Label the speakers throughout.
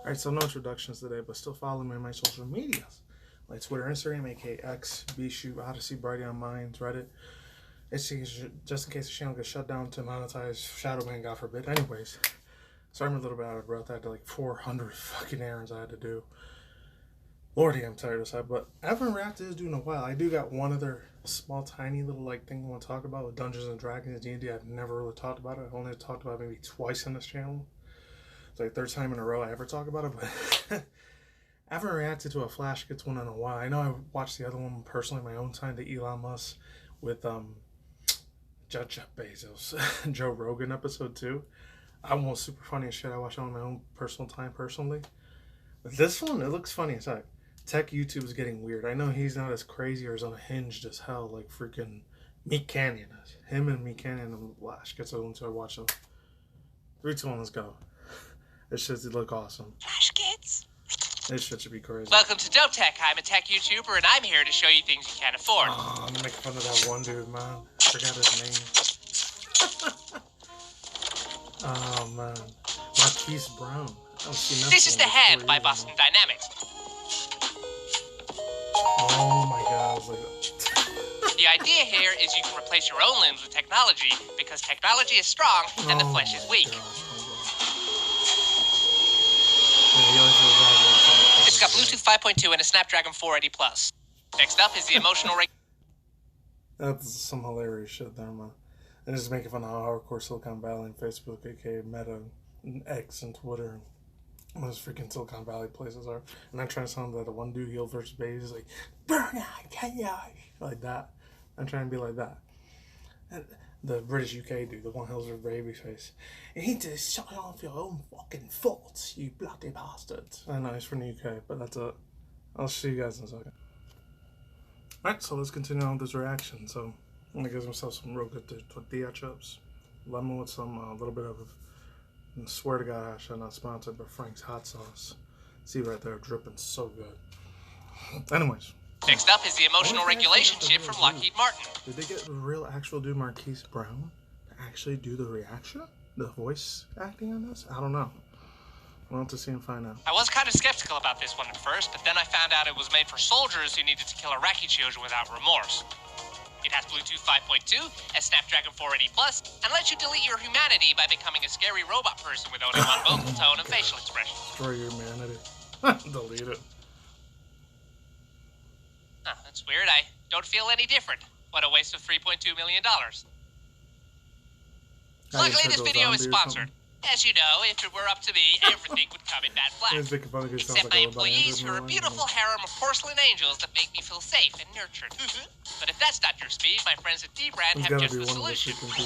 Speaker 1: Alright, so no introductions today, but still follow me on my social medias. Like Twitter, Instagram, aka X, BShoot, Odyssey, Brighty on Minds, Reddit. It's just in case the channel gets shut down to monetize Shadowman, God forbid. Anyways, sorry I'm a little bit out of breath. I had like 400 fucking errands I had to do. Lordy, I'm tired of that, but I haven't reacted to this dude in a while. I do got one other small, tiny little like thing I want to talk about with Dungeons and Dragons D&D. I've never really talked about it. I've only talked about it maybe twice on this channel. It's like third time in a row I ever talk about it, but I haven't reacted to a Flashgitz one in a while. I know I watched the other one personally my own time, the Elon Musk with Jeff Bezos, Joe Rogan episode 2. I was super funny as shit. I watched it on my own personal time personally. But this one, it looks funny as heck. Tech YouTube is getting weird. I know he's not as crazy or as unhinged as hell like freaking Meat Canyon is. Him and Meat Canyon and Flashgitz are the ones I watch them. 3, 2, 1, let's go. This shit look awesome.
Speaker 2: Flashgitz.
Speaker 1: This shit should be crazy.
Speaker 2: Welcome to Dope Tech. I'm a tech YouTuber, and I'm here to show you things you can't afford.
Speaker 1: Oh, I'm making fun of that one dude, man. I forgot his name. Oh, man. Marquise Brown.
Speaker 2: This is The Hand by Boston Dynamics.
Speaker 1: Oh, my God. I was like...
Speaker 2: The idea here is you can replace your own limbs with technology, because technology is strong and the flesh is weak. It's got Bluetooth 5.2 and a Snapdragon 480 Plus. Next up is the emotional
Speaker 1: That's some hilarious shit there, man. And just making fun of how hardcore Silicon Valley and Facebook, aka Meta, and X, and Twitter, and those freaking Silicon Valley places are. And I'm trying to sound like the one dude, heel versus baby, is like, like that. I'm trying to be like that. And the British UK dude, the one hills with baby face. You need to shut off your own fucking thoughts, you bloody bastards. I know he's from the UK, but that's it. I'll see you guys in a second. Alright, so let's continue on with this reaction. So, I'm gonna give myself some real good tortilla chips. Lemon with some, little bit of, I swear to God, I'm not sponsored, but Frank's hot sauce. See right there, dripping so good. Anyways.
Speaker 2: Next up is the emotional regulation chip from Lockheed Martin.
Speaker 1: Did they get the real actual dude Marquise Brown to actually do the reaction? The voice acting on this? I don't know. We'll have to see and find out.
Speaker 2: I was kind of skeptical about this one at first, but then I found out it was made for soldiers who needed to kill Iraqi children without remorse. It has Bluetooth 5.2, a Snapdragon 480 Plus, and lets you delete your humanity by becoming a scary robot person with only one vocal tone and facial expression.
Speaker 1: Destroy your humanity. Delete it.
Speaker 2: Oh, that's weird. I don't feel any different. What a waste of $3.2 million. Luckily, this video is sponsored. As you know, if it were up to me, everything would come in that flat. Except my employees, who are a beautiful harem of porcelain angels that make me feel safe and nurtured. But if that's not your speed, my friends at D-Brand have just the solution.
Speaker 1: Oh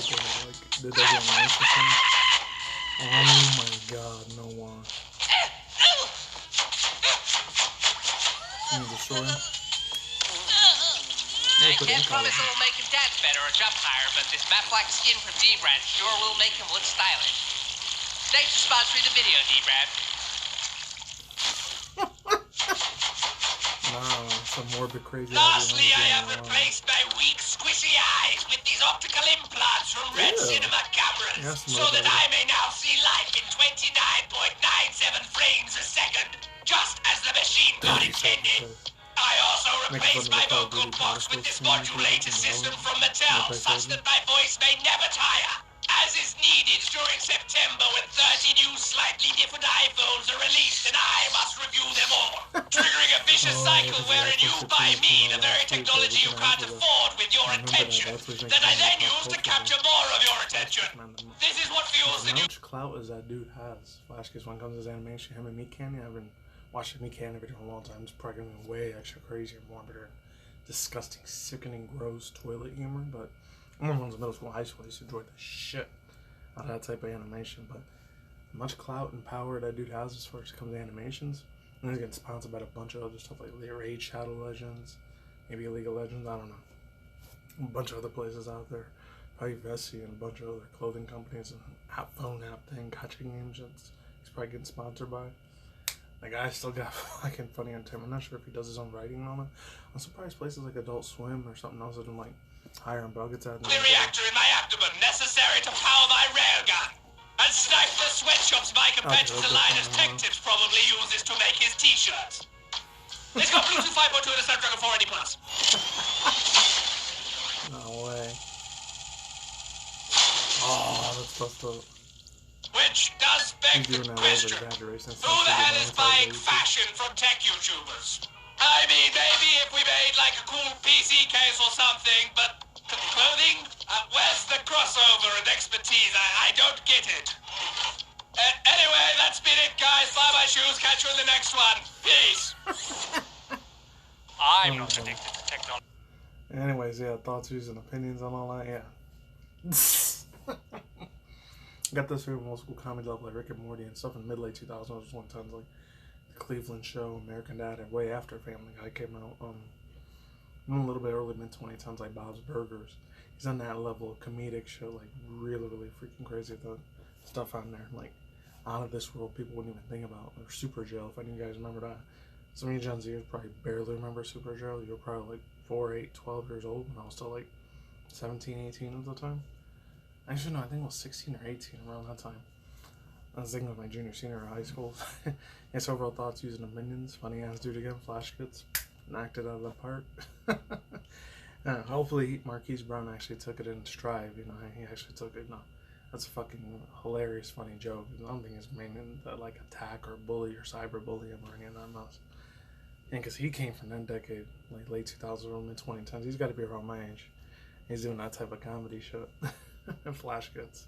Speaker 1: my God, no one.
Speaker 2: I can't promise it'll make him dance better or jump higher, but this matte black skin from D-Brand sure will make him look stylish. Thanks for sponsoring the video, D-Brand.
Speaker 1: Wow, some morbid crazy.
Speaker 3: Lastly, I have replaced my weak, squishy eyes with these optical implants from Red Cinema cameras, so that I may now see life in 29.97 frames a second, just as the machine God intended. I also replaced my vocal box with this modulator system from Mattel, such that my voice may never tire, as is needed during September when 30 new slightly different iPhones are released and I must review them all, triggering a vicious cycle wherein you buy me the very technology you can't afford with your attention, that I then use to capture more of your attention. This is what fuels the new...
Speaker 1: How much clout is that dude has? Flashgitz, when it comes to his animation, him and Meat Canyon, I haven't watched Meat Canyon video in a long time. It's probably going to be way extra crazy and morbider and disgusting, sickening, gross toilet humor, but I remember when I was in middle school and high school, I used to enjoy the shit out of that type of animation, but much clout and power that dude has as far as it comes to animations. And he's getting sponsored by a bunch of other stuff like Raid Shadow Legends, maybe League of Legends, I don't know. A bunch of other places out there. Probably Vessi and a bunch of other clothing companies and phone app thing, catching games he's probably getting sponsored by. The guy still got fucking funny on time. I'm not sure if he does his own writing on it. I'm surprised places like Adult Swim or something else would like hire him buckets out.
Speaker 3: The reactor in my abdomen necessary to power my railgun and snipe the sweatshops my patches the line as Tech Tips probably uses to make his t-shirts. Let's go Bluetooth 5.2 and a Snapdragon 480 Plus.
Speaker 1: No way. Oh, that's fucked up.
Speaker 3: Which does beg the question, who the hell is buying fashion from tech YouTubers? I mean, maybe if we made like a cool PC case or something, but clothing? Where's the crossover and expertise? I don't get it. Anyway, that's been it, guys. Buy my shoes. Catch you in the next one. Peace.
Speaker 2: I'm not addicted to technology.
Speaker 1: Anyways, yeah, thoughts, views, and opinions on all that, yeah. Got this from old school comedy love like Rick and Morty and stuff in the mid-late 2000s. I was one times like The Cleveland Show, American Dad, and way after Family Guy came out. A little bit early, mid-2010s, like Bob's Burgers. He's on that level of comedic show, like really, really freaking crazy. The stuff on there, like out of this world, people wouldn't even think about. Or Super Jail, if any of you guys remember that. Some of you Gen Zers probably barely remember Super Jail. You were probably like 4, 8, 12 years old when I was still like 17, 18 at the time. Actually, no, I think it was 16 or 18 around that time. I was thinking of my junior, senior in high school. Yes, overall thoughts, using opinions. Funny ass dude again, Flashgitz. Knocked it out of the park. Hopefully Marquise Brown actually took it in stride. You know, he actually took it. No, that's a fucking hilarious, funny joke. I don't think it's meaning that like attack or bully or cyberbully him or any of that mess. And because he came from that decade, like late 2000s or mid 2010s, he's got to be around my age. He's doing that type of comedy shit. And Flashgitz.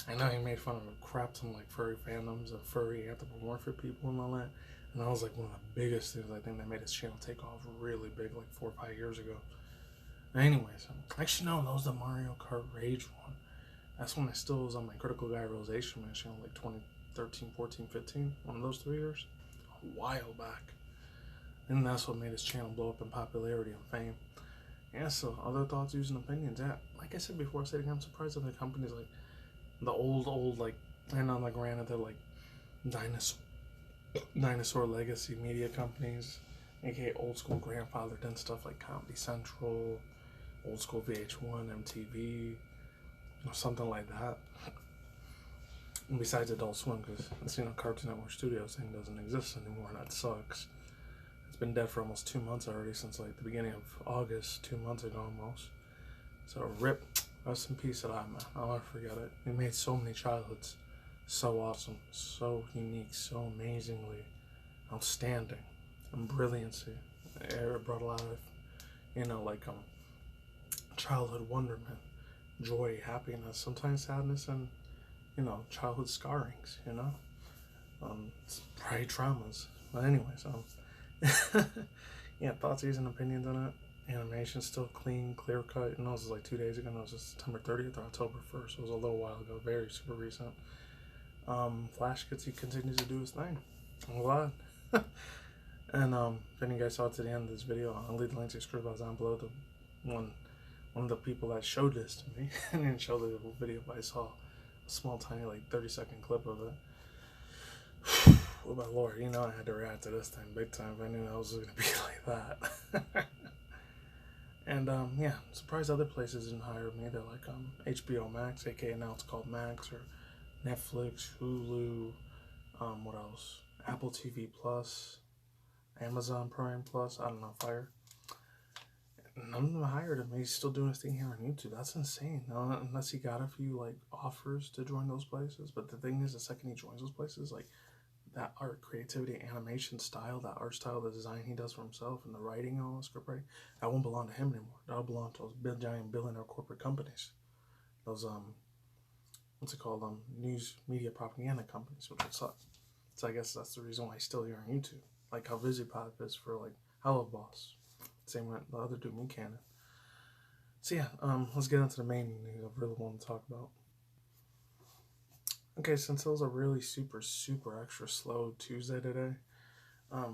Speaker 1: I know he made fun of a crap ton like furry fandoms of furry anthropomorphic people and all that. And that was like one of the biggest things I think that made his channel take off really big like 4 or 5 years ago. Anyways, actually no, that was the Mario Kart Rage one. That's when I still was on my Critical Guy Realization channel, like 2013, 14, 15. One of those 3 years. A while back. And that's what made his channel blow up in popularity and fame. Yeah, so other thoughts, views, and opinions. Yeah, like I said before, I said again, I'm surprised that the companies like the old like, and on the granted, they're like dinosaur legacy media companies, aka old school grandfather done stuff like Comedy Central, old school VH1, MTV, or something like that. And besides Adult Swim, because it's, you know, Cartoon Network Studios thing doesn't exist anymore, and that sucks. Been dead for almost 2 months already, since like the beginning of August, 2 months ago almost. So rip, rest in peace to that man. I'll never forget it. He made so many childhoods so awesome, so unique, so amazingly outstanding, and brilliancy. It brought a lot of, you know, like childhood wonderment, joy, happiness, sometimes sadness, and, you know, childhood scarrings, you know, probably traumas. But anyways, yeah, thoughts, views, and opinions on it. Animation still clean, clear cut. And that was like 2 days ago. It was just September 30th or October 1st. It was a little while ago, very super recent. Flashgitz, he continues to do his thing. I'm glad. And if any of you guys saw it to the end of this video, I'll leave the link to the script box down below. One of the people that showed this to me, I didn't show the whole video, but I saw a small, tiny, like 30-second clip of it. Oh my lord, you know I had to react to this thing big time if I knew I was going to be like that. And yeah, I'm surprised other places didn't hire me. They're like HBO Max, aka now it's called Max, or Netflix, Hulu, what else? Apple TV Plus, Amazon Prime Plus, I don't know, Fire. None of them hired him. He's still doing his thing here on YouTube. That's insane. Unless he got a few like offers to join those places. But the thing is, the second he joins those places, like that art, creativity, animation style, that art style, the design he does for himself, and the writing and all the script writing, that won't belong to him anymore. That'll belong to those giant billionaire corporate companies. Those what's it called? News media propaganda companies, which would suck. So I guess that's the reason why he's still here on YouTube. Like how VisiPop is for like Hello Boss. Same with the other dude, me Cannon. So yeah, let's get into the main news I really want to talk about. Okay, since it was a really super extra slow Tuesday today,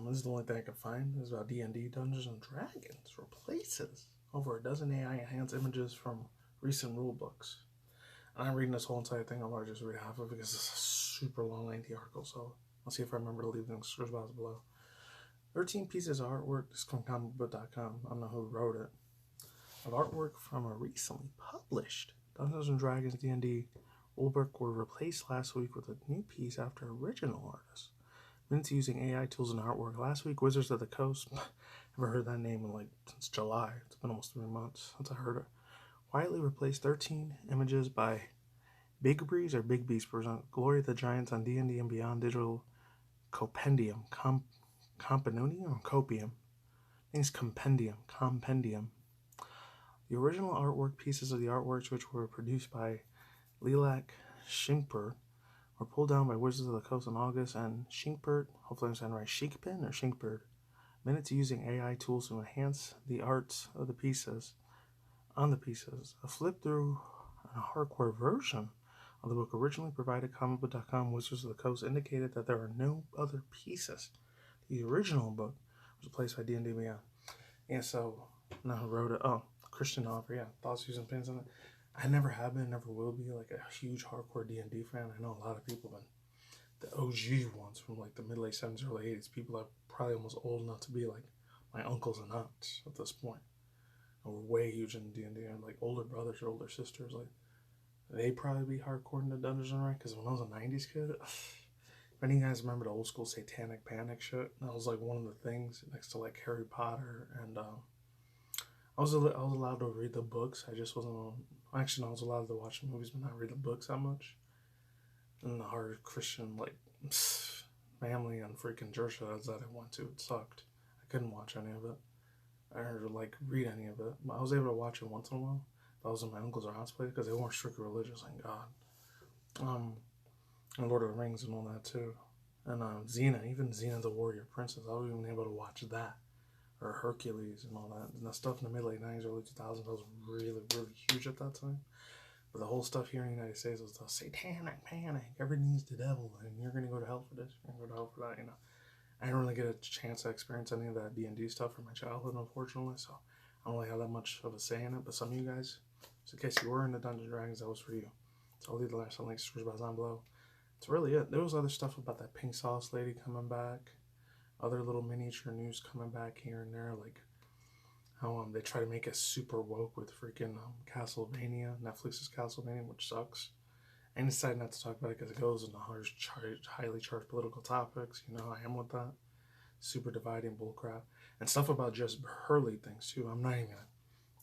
Speaker 1: this is the only thing I could find. It's about D&D Dungeons and Dragons replaces over a dozen AI enhanced images from recent rule books. And I'm reading this whole entire thing. I'm going to just read half of it because it's a super long, lengthy article. So I'll see if I remember to leave the description box below. 13 pieces of artwork. This is from comicbook.com. I don't know who wrote it. Of artwork from a recently published Dungeons and Dragons D&D Wolberg were replaced last week with a new piece after original artists. Minutes using AI tools and artwork. Last week, Wizards of the Coast. Never heard that name in like since July. It's been almost 3 months since I heard it. Quietly replaced 13 images by Big Breeze or Big Beast present Glory of the Giants on D&D and Beyond Digital Compendium. Compendium or Copium? I think it's Compendium. The original artwork pieces of the artworks, which were produced by Lilac Shinkbert, were pulled down by Wizards of the Coast in August, and Shinkbert, hopefully I'm saying right, Shinkpin or Shinkbert, minutes using AI tools to enhance the arts of the pieces. On the pieces, a flip through a hardcore version of the book originally provided comicbook.com Wizards of the Coast indicated that there are no other pieces. The original book was replaced by D&D Beyond. And so, now who wrote it? Oh, Christian Oliver, yeah, thoughts, using pins on it. I never have been, never will be, like a huge hardcore D&D fan. I know a lot of people, but the OG ones from like the mid-late 70s, early 80s, people are probably almost old enough to be like my uncles and aunts at this point. And we're way huge in D&D, and like older brothers or older sisters, like they probably be hardcore in the Dungeons and Dragons, because when I was a 90s kid, if any of you guys remember the old school Satanic Panic shit, that was like one of the things next to like Harry Potter, and I was allowed to read the books. I just wasn't actually, no, I was allowed to watch the movies, but not read the books that much. And the hard Christian, like, family and freaking church that I went to, it sucked. I couldn't watch any of it. Or, like, read any of it. I was able to watch it once in a while. If I was in my uncle's or aunt's place, because they weren't strictly religious, thank God. And Lord of the Rings and all that, too. And Xena, even Xena the Warrior Princess, I was even able to watch that. Or Hercules and all that. And the stuff in the mid-late 90s, early 2000s, that was really, really huge at that time. But the whole stuff here in the United States was the Satanic Panic. Everything's the devil, and you're going to go to hell for this. You're going to go to hell for that, you know. I didn't really get a chance to experience any of that D&D stuff from my childhood, unfortunately, so I don't really have that much of a say in it. But some of you guys, just in case you were into Dungeons & Dragons, that was for you. So I'll leave the last links down below. That's really it. There was other stuff about that pink sauce lady coming back. Other little miniature news coming back here and there, like how they try to make it super woke with freaking Castlevania, Netflix's Castlevania, which sucks. I decided not to talk about it because it goes into highly charged political topics. You know, I am with that. Super dividing bullcrap. And stuff about just Hurley things, too. I'm not even going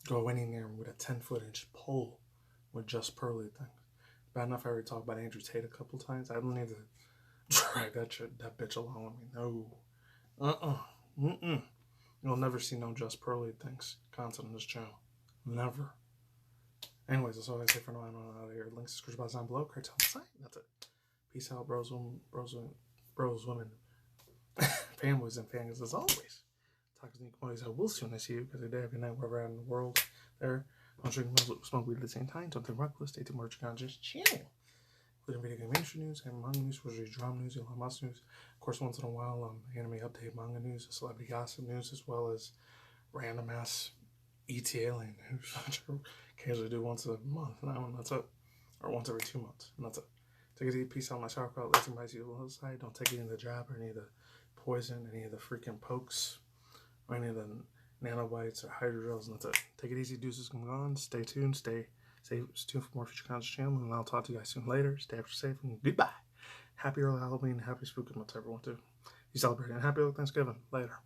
Speaker 1: to go in there with a 10-foot-inch pole with just Pearly things. Bad enough I already talked about Andrew Tate a couple times. I don't need to drag that bitch along with me. No. You'll never see no just Pearly things content on this channel. Never. Anyways, that's all I say for now. I'm out of here. Links to description down below. Correct on the site. That's it. Peace out, bros, women, fanboys, and fangirls as always. Talk to boys. I will soon see you because day, every night, wherever I'm in the world. There. Don't drink smoke weed at the same time. Don't think reckless. Stay tuned for more just channel. Including video game industry news, and manga news, rosary drama news, Elon Musk news. Of course, once in a while, anime update, manga news, celebrity gossip news, as well as random ass ET alien news, which I occasionally do once a month, and that's it. Or once every 2 months, and that's it. Take it easy, peace out, my sauerkraut, let's invite you to the side. Don't take any of the jab or any of the poison, any of the freaking pokes, or any of the nanobites or hydrogels, and that's it. Take it easy, deuces, come on, stay tuned, stay tuned for more future content channel, and I'll talk to you guys soon later. Stay after safe, and goodbye. Happy early Halloween, happy spooky month, everyone, too. You celebrating, happy early Thanksgiving. Later.